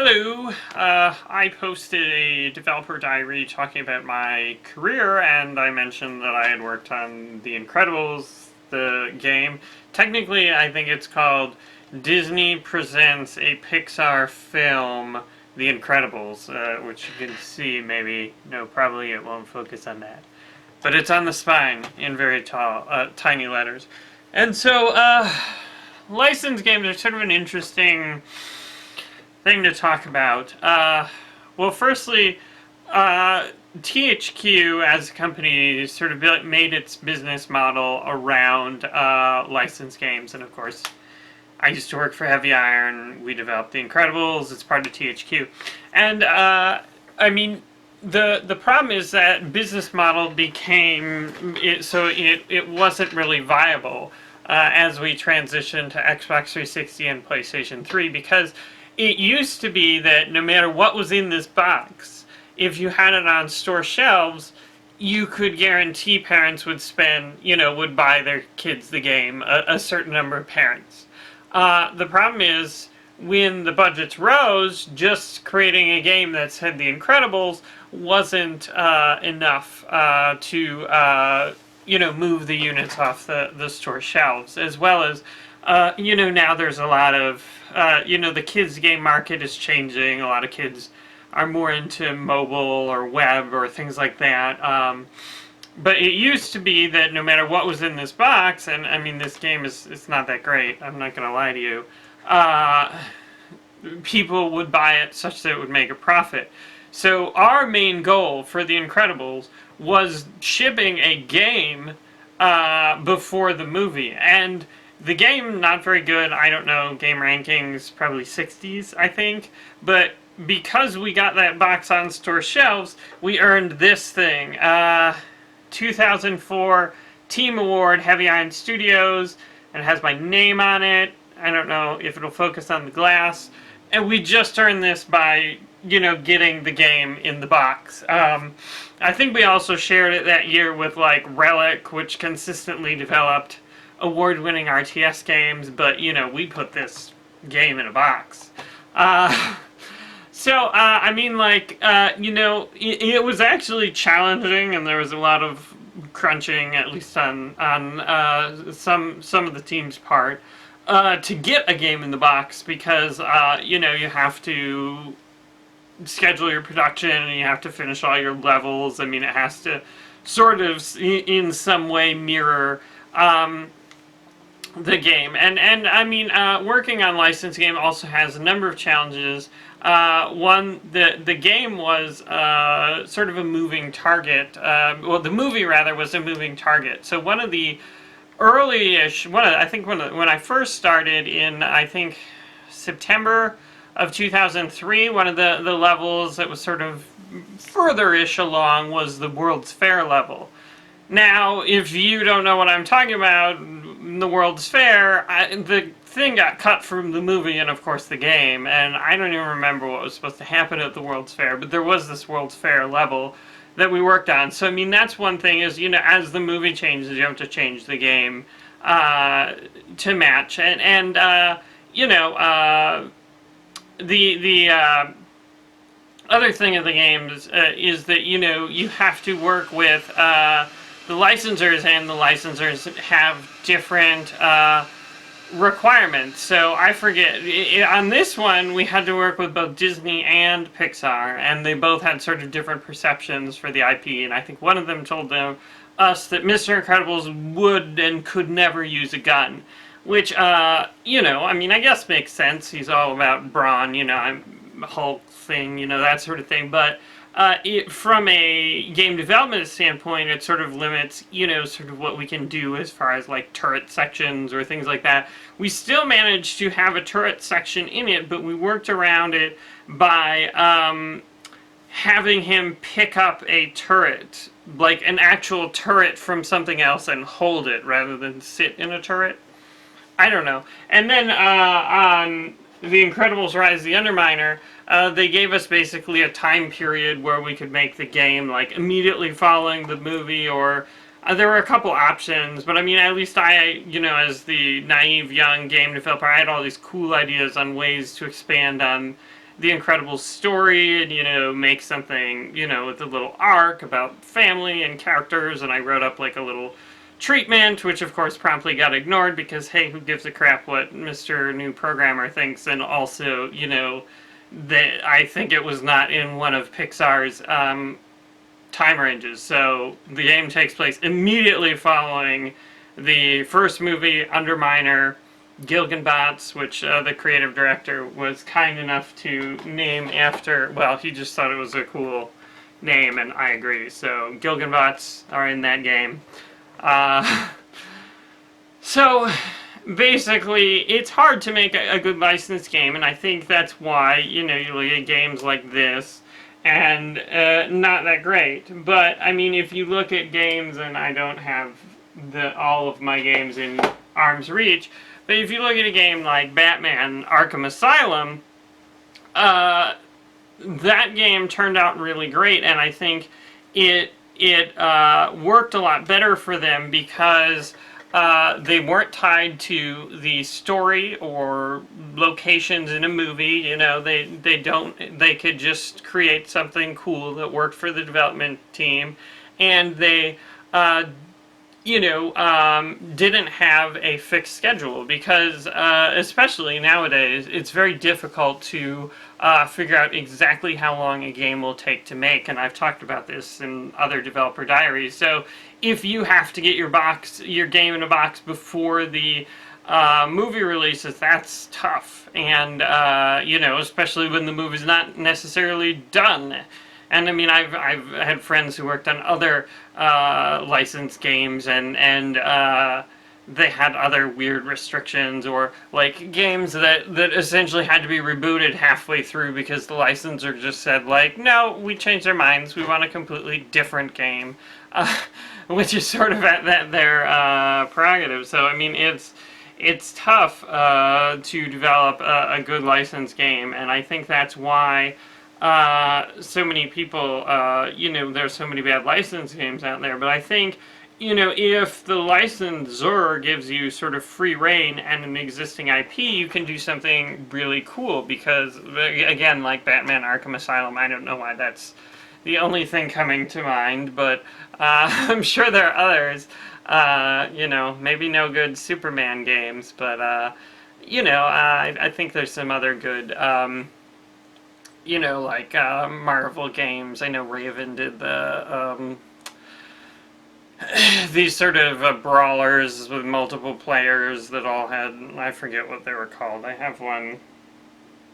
Hello, I posted a developer diary talking about my career, and I mentioned that I had worked on The Incredibles, the game. Technically, I think it's called Disney Presents a Pixar Film, The Incredibles, which you can see maybe. No, probably it won't focus on that. But it's on the spine in very tall, tiny letters. And so, licensed games are sort of an interesting thing to talk about. Well, firstly, THQ as a company sort of made its business model around licensed games, and of course, I used to work for Heavy Iron. We developed The Incredibles. It's part of THQ, and I mean, the problem is that business model became it wasn't really viable as we transitioned to Xbox 360 and PlayStation 3, because it used to be that no matter what was in this box, if you had it on store shelves, you could guarantee parents would would buy their kids the game, a certain number of parents. The problem is, when the budgets rose, just creating a game that said The Incredibles wasn't enough to move the units off the store shelves, as well as now there's a lot of, the kids game market is changing. A lot of kids are more into mobile or web or things like that. But it used to be that no matter what was in this box, and I mean, this game it's not that great, I'm not going to lie to you, people would buy it such that it would make a profit. So our main goal for The Incredibles was shipping a game before the movie. And the game, not very good. I don't know, game rankings, probably 60s, I think. But because we got that box on store shelves, we earned this thing. 2004 Team Award, Heavy Iron Studios, and it has my name on it. I don't know if it'll focus on the glass. And we just earned this by, getting the game in the box. I think we also shared it that year with, Relic, which consistently developed award-winning RTS games, but, we put this game in a box. It was actually challenging, and there was a lot of crunching, at least on some of the team's part, to get a game in the box, because, you have to schedule your production, and you have to finish all your levels. I mean, it has to sort of, in some way, mirror the game. And I mean, working on licensed game also has a number of challenges. One, the game was sort of a moving target. Well, the movie, rather, was a moving target. So one of the early-ish, when I first started in, I think, September of 2003, one of the levels that was sort of further-ish along was the World's Fair level. Now, if you don't know what I'm talking about, the World's Fair, the thing got cut from the movie and, of course, the game, and I don't even remember what was supposed to happen at the World's Fair, but there was this World's Fair level that we worked on. So, I mean, that's one thing is, as the movie changes, you have to change the game to match. The other thing of the game is that, you have to work with the licensors, and the licensors have different requirements. So I forget, on this one we had to work with both Disney and Pixar, and they both had sort of different perceptions for the IP, and I think one of them told us that Mr. Incredibles would and could never use a gun, which, I mean, I guess makes sense. He's all about brawn, Hulk thing, that sort of thing, but from a game development standpoint, it sort of limits, sort of what we can do as far as, turret sections or things like that. We still managed to have a turret section in it, but we worked around it by having him pick up a turret, like an actual turret from something else, and hold it rather than sit in a turret. I don't know. And then on The Incredibles Rise of the Underminer, they gave us basically a time period where we could make the game, immediately following the movie, or there were a couple options, but I mean, at least I, as the naive young game developer, I had all these cool ideas on ways to expand on the Incredibles story and, make something, with a little arc about family and characters, and I wrote up like a little treatment, which of course promptly got ignored because, hey, who gives a crap what Mr. New Programmer thinks, and also, that I think it was not in one of Pixar's time ranges. So the game takes place immediately following the first movie, Underminer, Gilgenbach, which the creative director was kind enough to name after, well, he just thought it was a cool name, and I agree. So Gilgenbach are in that game. So basically, it's hard to make a good licensed game, and I think that's why, you look at games like this, and not that great. But, I mean, if you look at games, and I don't have all of my games in arm's reach, but if you look at a game like Batman Arkham Asylum, that game turned out really great, and I think it worked a lot better for them because they weren't tied to the story or locations in a movie. They could just create something cool that worked for the development team, and they didn't have a fixed schedule because, especially nowadays, it's very difficult to figure out exactly how long a game will take to make, and I've talked about this in other developer diaries. So if you have to get your game in a box before the movie releases, that's tough, and especially when the movie's not necessarily done. And I mean, I've had friends who worked on other licensed games, and they had other weird restrictions, or like games that essentially had to be rebooted halfway through because the licensor just said, like, no, we changed our minds, we want a completely different game, which is sort of at their prerogative. So I mean, it's tough to develop a good licensed game, and I think that's why so many people, there's so many bad licensed games out there. But I think, if the licensor gives you sort of free reign and an existing IP, you can do something really cool. Because, again, like Batman Arkham Asylum, I don't know why that's the only thing coming to mind, but I'm sure there are others. Maybe no good Superman games, but, I think there's some other good like Marvel games. I know Raven did the these sort of brawlers with multiple players that all had, I forget what they were called. I have one.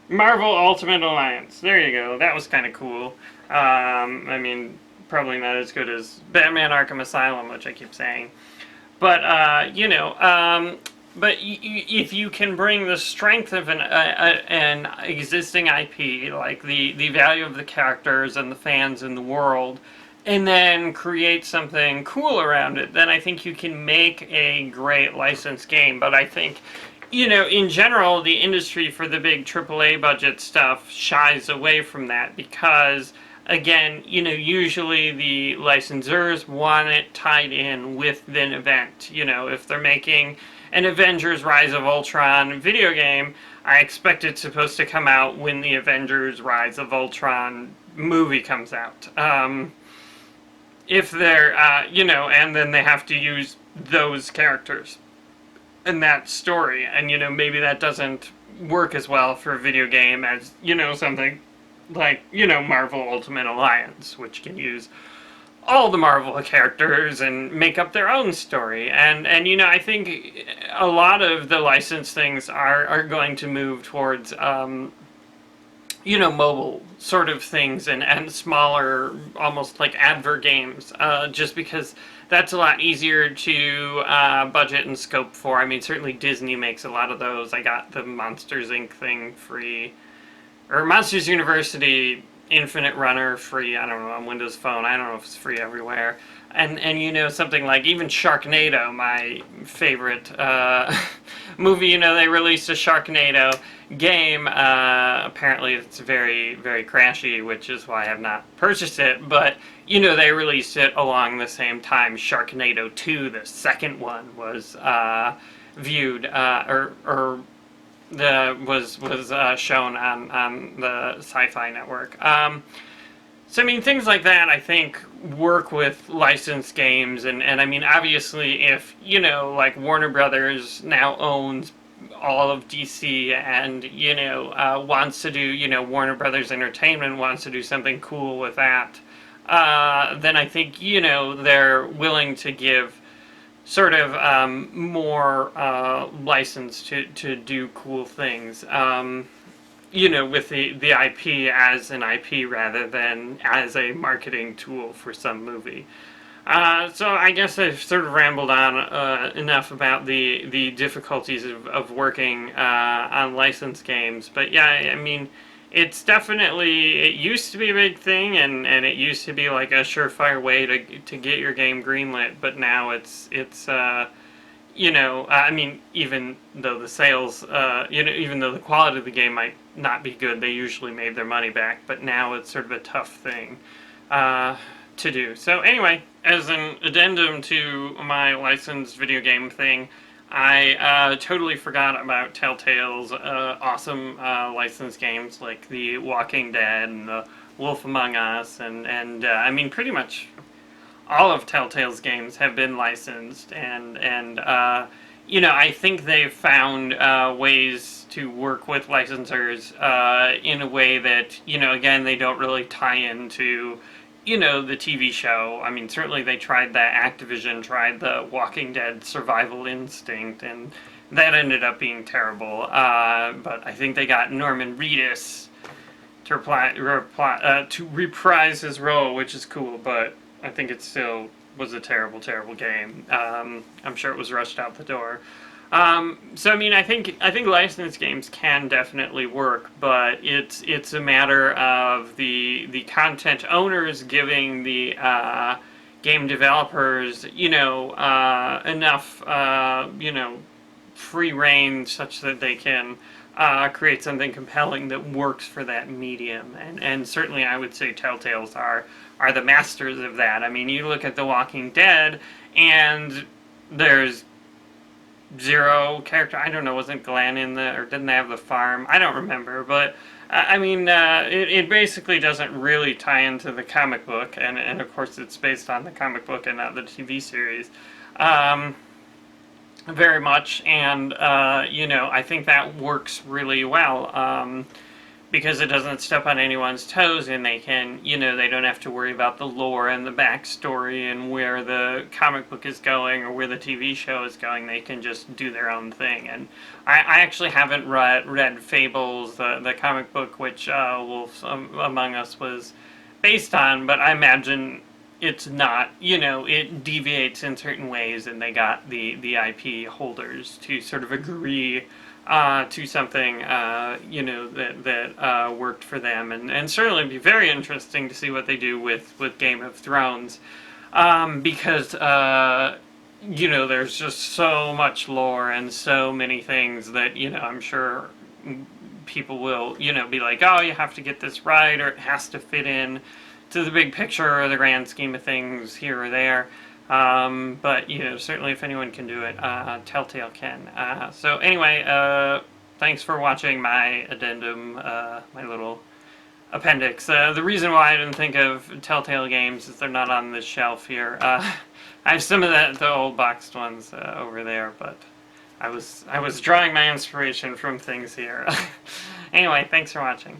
Marvel Ultimate Alliance. There you go. That was kind of cool. I mean, probably not as good as Batman Arkham Asylum, which I keep saying. But, but if you can bring the strength of an existing IP, like the value of the characters and the fans in the world, and then create something cool around it, then I think you can make a great licensed game. But I think, in general, the industry for the big AAA budget stuff shies away from that because, again, usually the licensors want it tied in with an event. If they're making an Avengers Rise of Ultron video game, I expect it's supposed to come out when the Avengers Rise of Ultron movie comes out. If they're, and then they have to use those characters in that story, and, maybe that doesn't work as well for a video game as, something like, Marvel Ultimate Alliance, which can use all the Marvel characters and make up their own story. And I think a lot of the licensed things are going to move towards, mobile sort of things and smaller, almost like advert games, just because that's a lot easier to budget and scope for. I mean, certainly Disney makes a lot of those. I got the Monsters, Inc. thing free, or Monsters University Infinite Runner free, I don't know, on Windows Phone. I don't know if it's free everywhere. And something like even Sharknado, my favorite movie, they released a Sharknado game. Apparently it's very, very crashy, which is why I have not purchased it. But, they released it along the same time. Sharknado 2, the second one, was viewed, or was shown on the Sci-Fi Network. So I mean, things like that I think work with licensed games, and I mean, obviously, if like Warner Brothers now owns all of DC, and wants to do Warner Brothers Entertainment wants to do something cool with that, then I think they're willing to give sort of more license to do cool things. With the IP as an IP rather than as a marketing tool for some movie. So I guess I've sort of rambled on enough about the difficulties of working on licensed games. But yeah, I mean, it's definitely, it used to be a big thing, and it used to be like a surefire way to get your game greenlit, but now it's I mean, even though the sales, even though the quality of the game might not be good, they usually made their money back, but now it's sort of a tough thing to do. So anyway, as an addendum to my licensed video game thing, I totally forgot about Telltale's awesome licensed games like The Walking Dead and The Wolf Among Us, and I mean, pretty much all of Telltale's games have been licensed, and I think they've found ways to work with licensors in a way that, again, they don't really tie into the TV show. I mean, certainly they tried that. Activision tried the Walking Dead Survival Instinct, and that ended up being terrible. But I think they got Norman Reedus to reprise his role, which is cool, but I think it still was a terrible, terrible game. I'm sure it was rushed out the door. So I mean, I think licensed games can definitely work, but it's a matter of the content owners giving the game developers enough free reign such that they can create something compelling that works for that medium, and certainly I would say Telltale's are the masters of that. I mean, you look at The Walking Dead, and there's zero character. I don't know, wasn't Glenn in the, or didn't they have the farm? I don't remember, but I mean, it basically doesn't really tie into the comic book, and of course it's based on the comic book and not the TV series. Very much, and I think that works really well because it doesn't step on anyone's toes, and they can, they don't have to worry about the lore and the backstory and where the comic book is going or where the TV show is going. They can just do their own thing. And I actually haven't read Fables, the comic book, which Wolf Among Us was based on, but I imagine it's not, it deviates in certain ways, and they got the IP holders to sort of agree to something, that worked for them, and certainly it'd be very interesting to see what they do with Game of Thrones, because, there's just so much lore and so many things that, I'm sure people will, be like, oh, you have to get this right, or it has to fit in to the big picture or the grand scheme of things here or there. But, certainly if anyone can do it, Telltale can. So anyway, thanks for watching my addendum, my little appendix. The reason why I didn't think of Telltale games is they're not on this shelf here. I have some of the old boxed ones over there, but I was drawing my inspiration from things here. Anyway, thanks for watching.